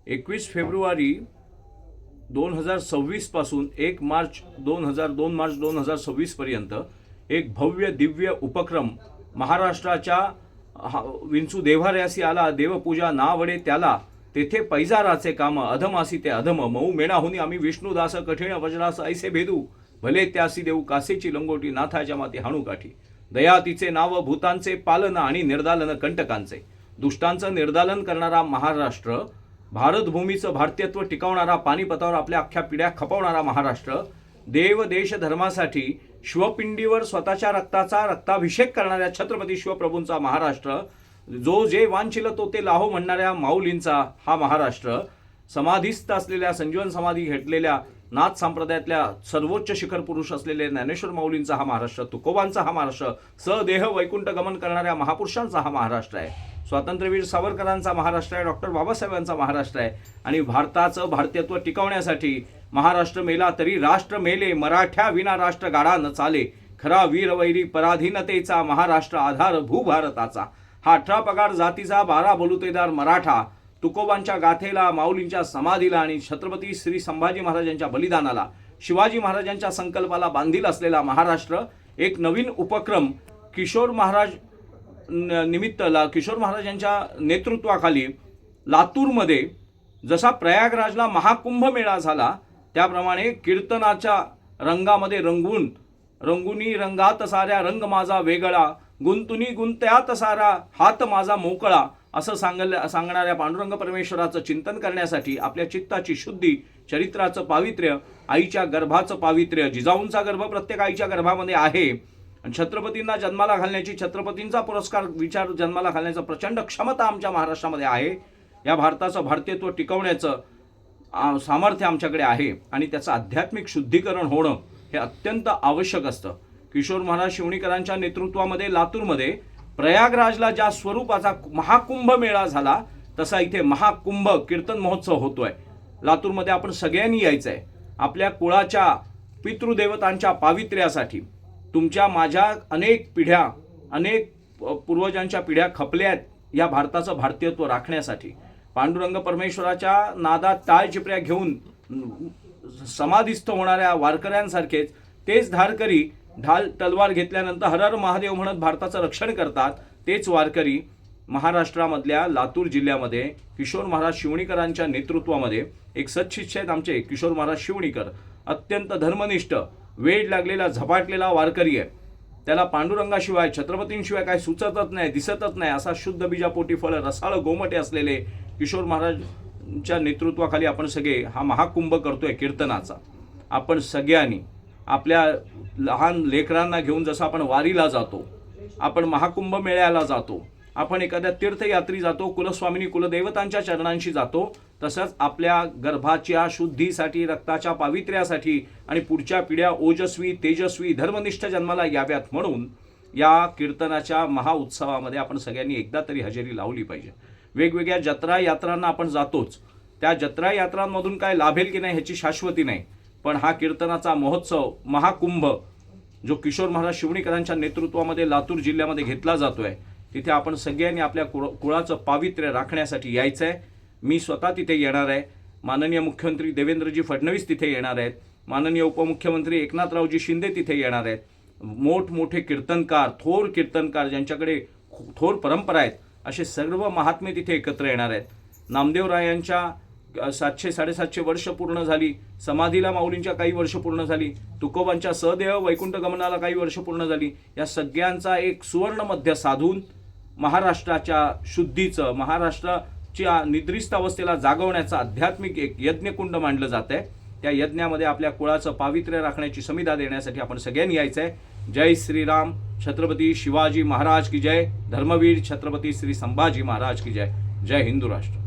21 February 2026 पासून 1 मार्च 2026 पर्यंत एक भव्य दिव्य उपक्रम महाराष्ट्राच्या विंचू देव्हाऱ्यासी आला देवपूजा नावडे त्याला तेथे पैजाराचे काम अधमासी ते अधम मऊ मेणाहुनी आम्ही विष्णुदास कठीण वज्रास ऐसे भेदू भले त्यासी देऊ कासेची लंगोटी नाथाच्या माती हाणू काठी दया तिचे नाव भूतांचे पालन आणि निर्दालन कंटकांचे दुष्टांचं निर्दालन करणारा महाराष्ट्र भारतभूमीचं भारतीयत्व टिकवणारा पानिपतावर आपल्या अख्ख्या पिढ्या खपवणारा महाराष्ट्र देव देश धर्मासाठी शिवपिंडीवर स्वतःच्या रक्ताचा रक्ताभिषेक करणाऱ्या छत्रपती शिवप्रभूंचा महाराष्ट्र जो जे वांछिल तो ते लाहो म्हणणाऱ्या माऊलींचा हा महाराष्ट्र समाधीस्थ असलेल्या संजीवन समाधी घेतलेल्या नाथ संप्रदायातल्या सर्वोच्च शिखर पुरुष असलेले ज्ञानेश्वर माऊलींचा हा महाराष्ट्र तुकोबांचा हा महाराष्ट्र सदेह वैकुंठ गमन करणाऱ्या महापुरुषांचा हा महाराष्ट्र आहे स्वातंत्र्यवीर सावरकरांचा महाराष्ट्र आहे डॉक्टर बाबासाहेबांचा महाराष्ट्र आहे आणि भारताचं भारतीयत्व टिकवण्यासाठी महाराष्ट्र मेला तरी राष्ट्र मेले मराठ्या विना राष्ट्र गाडा न चाले खरा वीरवैरी पराधीनतेचा महाराष्ट्र आधार भूभारताचा हा 18 पगार जातीचा 12 बलुतेदार मराठा तुकोबांच्या गाथेला माऊलींच्या समाधीला आणि छत्रपती श्री संभाजी महाराजांच्या बलिदानाला शिवाजी महाराजांच्या संकल्पाला बांधील असलेला महाराष्ट्र एक नवीन उपक्रम किशोर महाराज निमित्त किशोर महाराजांच्या नेतृत्वाखाली लातूरमध्ये जसा प्रयागराजला महाकुंभ मेळा झाला त्याप्रमाणे कीर्तनाच्या रंगामध्ये रंगुनी रंगात साऱ्या रंग माझा वेगळा गुंतुनी गुंत्यात सारा हात माझा मोकळा असं सांगणाऱ्या पांडुरंग परमेश्वराचं चिंतन करण्यासाठी आपल्या चित्ताची शुद्धी चरित्राचं पावित्र्य आईच्या गर्भाचं पावित्र्य जिजाऊंचा गर्भ प्रत्येक आईच्या गर्भामध्ये आहे आणि छत्रपतींना जन्माला घालण्याची छत्रपतींचा पुरस्कार विचार जन्माला घालण्याचा प्रचंड क्षमता आमच्या महाराष्ट्रामध्ये आहे या भारताचं भारतीयत्व टिकवण्याचं सामर्थ्य आमच्याकडे आहे आणि त्याचं आध्यात्मिक शुद्धीकरण होणं हे अत्यंत आवश्यक असतं किशोर महाराज शिवणीकरांच्या नेतृत्वामध्ये लातूरमध्ये प्रयागराजला ज्या स्वरूपाचा महाकुंभ मेळा झाला तसा इथे महाकुंभ कीर्तन महोत्सव होतोय लातूरमध्ये आपण सगळ्यांनी यायचं आहे आपल्या कुळाच्या पितृदेवतांच्या पावित्र्यासाठी तुमच्या माझ्या अनेक पिढ्या अनेक पूर्वजांच्या पिढ्या खपल्या आहेत या भारताचं भारतीयत्व राखण्यासाठी पांडुरंग परमेश्वराच्या नादात टाळचिपऱ्या घेऊन समाधीस्थ होणाऱ्या वारकऱ्यांसारखेच तेच धारकरी ढाल तलवार घेतल्यानंतर हर हर महादेव म्हणत भारताचं रक्षण करतात तेच वारकरी महाराष्ट्रामधल्या लातूर जिल्ह्यामध्ये किशोर महाराज शिवणीकरांच्या नेतृत्वामध्ये एक सत्शिष्य आहेत आमचे किशोर महाराज शिवणीकर अत्यंत धर्मनिष्ठ वेळ लागलेला झपाटलेला वारकरी आहे त्याला पांडुरंगाशिवाय छत्रपतींशिवाय काय सुचतच नाही दिसतच नाही असा शुद्ध बीजापोटी फळ रसाळ गोमटे असलेले किशोर महाराजच्या नेतृत्वाखाली आपण सगळे हा महाकुंभ करतोय कीर्तनाचा आपण सगळ्यांनी आपल्या लहान लेकरांना घेऊन जसं आपण वारीला जातो आपण महाकुंभ मेळ्याला जातो आपण एखाद्या तीर्थयात्री जातो कुलस्वामिनी कुलदेवतांच्या चरणांशी जातो तसंच आपल्या गर्भाच्या शुद्धीसाठी रक्ताच्या पावित्र्यासाठी आणि पुढच्या पिढ्या ओजस्वी तेजस्वी धर्मनिष्ठ जन्माला याव्यात म्हणून या कीर्तनाच्या महाउत्सवामध्ये आपण सगळ्यांनी एकदा तरी हजेरी लावली पाहिजे वेगवेगळ्या जत्रा यात्रांना आपण जातोच त्या जत्रा यात्रांमधून काय लाभेल की नाही ह्याची शाश्वती नाही पण हा कीर्तनाचा महोत्सव महाकुंभ जो किशोर महाराज शिवणीकरांच्या नेतृत्वामध्ये लातूर जिल्ह्यामध्ये घेतला जातोय तिथे आपण सगळ्यांनी आपल्या कुळाचं पावित्र्य राखण्यासाठी यायचं आहे मी स्वतः तिथे येणार आहे माननीय मुख्यमंत्री देवेंद्रजी फडणवीस तिथे येणार आहेत माननीय उपमुख्यमंत्री एकनाथरावजी शिंदे तिथे येणार आहेत मोठमोठे कीर्तनकार थोर कीर्तनकार ज्यांच्याकडे थोर परंपरा आहेत असे सर्व महात्मे तिथे एकत्र येणार आहेत नामदेवरायांच्या 700-750 वर्ष पूर्ण झाली समाधीला माऊलींच्या काही वर्ष पूर्ण झाली तुकोबांच्या सदेह वैकुंठ गमनाला काही वर्ष पूर्ण झाली या सगळ्यांचा एक सुवर्ण मध्य साधून महाराष्ट्राच्या शुद्धीचं महाराष्ट्राच्या निद्रिस्त अवस्थेला जागवण्याचं आध्यात्मिक एक यज्ञकुंड मांडलं जात आहे त्या यज्ञामध्ये आपल्या कुळाचं पावित्र्य राखण्याची समिधा देण्यासाठी आपण सगळ्यांनी यायचं आहे जय श्रीराम छत्रपती शिवाजी महाराज की जय धर्मवीर छत्रपती श्री संभाजी महाराज की जय जय हिंदू राष्ट्र